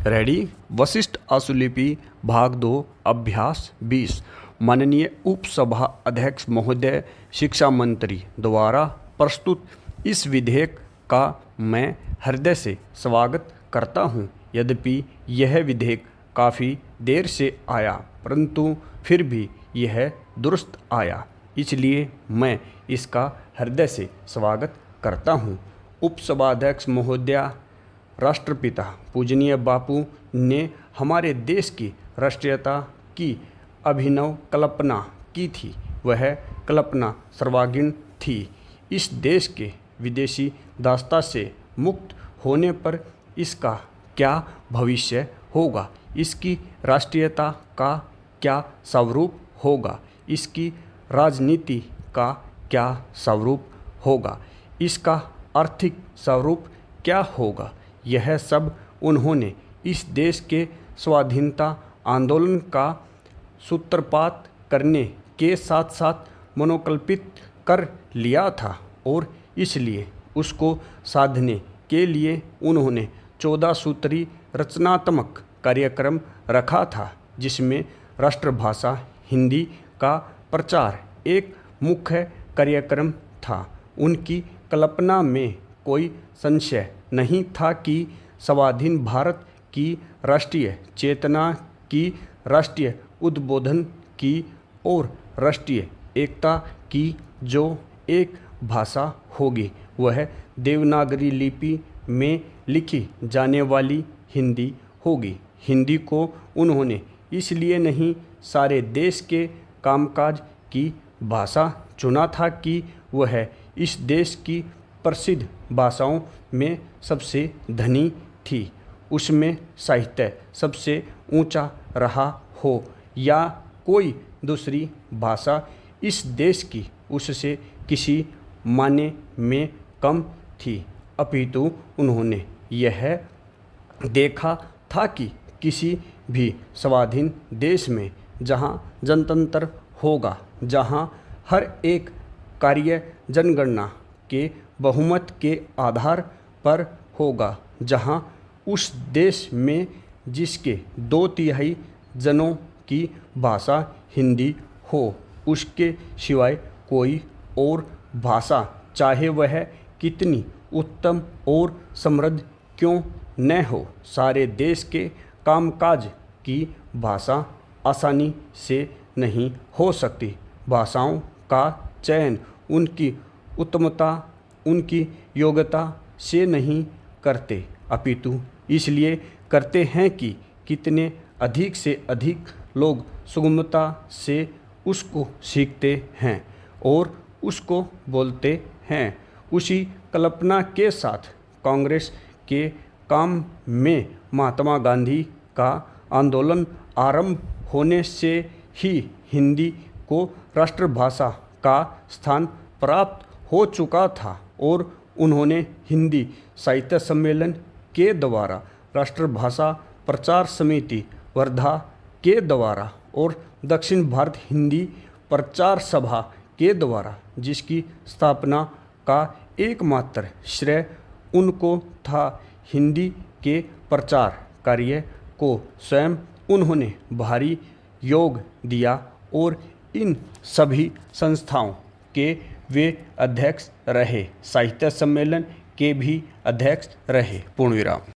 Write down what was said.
Ready. Vashishtha आशुलिपि भाग 2 अभ्यास 20। माननीय उपसभा अध्यक्ष महोदय, शिक्षा मंत्री द्वारा प्रस्तुत इस विधेयक का मैं हृदय से स्वागत करता हूं। यद्यपि यह विधेयक काफ़ी देर से आया, परंतु फिर भी यह दुरुस्त आया, इसलिए मैं इसका हृदय से स्वागत करता हूं। उपसभाध्यक्ष महोदया, राष्ट्रपिता पूजनीय बापू ने हमारे देश की राष्ट्रीयता की अभिनव कल्पना की थी। वह कल्पना सर्वांगीण थी। इस देश के विदेशी दासता से मुक्त होने पर इसका क्या भविष्य होगा, इसकी राष्ट्रीयता का क्या स्वरूप होगा, इसकी राजनीति का क्या स्वरूप होगा, इसका आर्थिक स्वरूप क्या होगा, यह सब उन्होंने इस देश के स्वाधीनता आंदोलन का सूत्रपात करने के साथ साथ मनोकल्पित कर लिया था और इसलिए उसको साधने के लिए उन्होंने 14 सूत्री रचनात्मक कार्यक्रम रखा था, जिसमें राष्ट्रभाषा हिंदी का प्रचार एक मुख्य कार्यक्रम था। उनकी कल्पना में कोई संशय नहीं था कि स्वाधीन भारत की राष्ट्रीय चेतना की, राष्ट्रीय उद्बोधन की और राष्ट्रीय एकता की जो एक भाषा होगी, वह देवनागरी लिपि में लिखी जाने वाली हिंदी होगी। हिंदी को उन्होंने इसलिए नहीं सारे देश के कामकाज की भाषा चुना था कि वह इस देश की प्रसिद्ध भाषाओं में सबसे धनी थी, उसमें साहित्य सबसे ऊंचा रहा हो या कोई दूसरी भाषा इस देश की उससे किसी मायने में कम थी। अपितु उन्होंने यह देखा था कि किसी भी स्वाधीन देश में जहाँ जनतंत्र होगा, जहाँ हर एक कार्य जनगणना के बहुमत के आधार पर होगा, जहाँ उस देश में जिसके 2/3 जनों की भाषा हिंदी हो, उसके सिवाय कोई और भाषा, चाहे वह कितनी उत्तम और समृद्ध क्यों न हो, सारे देश के कामकाज की भाषा आसानी से नहीं हो सकती। भाषाओं का चयन उनकी उत्तमता, उनकी योग्यता से नहीं करते, अपितु इसलिए करते हैं कि कितने अधिक से अधिक लोग सुगमता से उसको सीखते हैं और उसको बोलते हैं। उसी कल्पना के साथ कांग्रेस के काम में महात्मा गांधी का आंदोलन आरंभ होने से ही हिंदी को राष्ट्रभाषा का स्थान प्राप्त हो चुका था और उन्होंने हिंदी साहित्य सम्मेलन के द्वारा, राष्ट्रभाषा प्रचार समिति वर्धा के द्वारा और दक्षिण भारत हिंदी प्रचार सभा के द्वारा, जिसकी स्थापना का एकमात्र श्रेय उनको था, हिंदी के प्रचार कार्य को स्वयं उन्होंने भारी योग दिया और इन सभी संस्थाओं के वे अध्यक्ष रहे, साहित्य सम्मेलन के भी अध्यक्ष रहे। पूर्णविराम।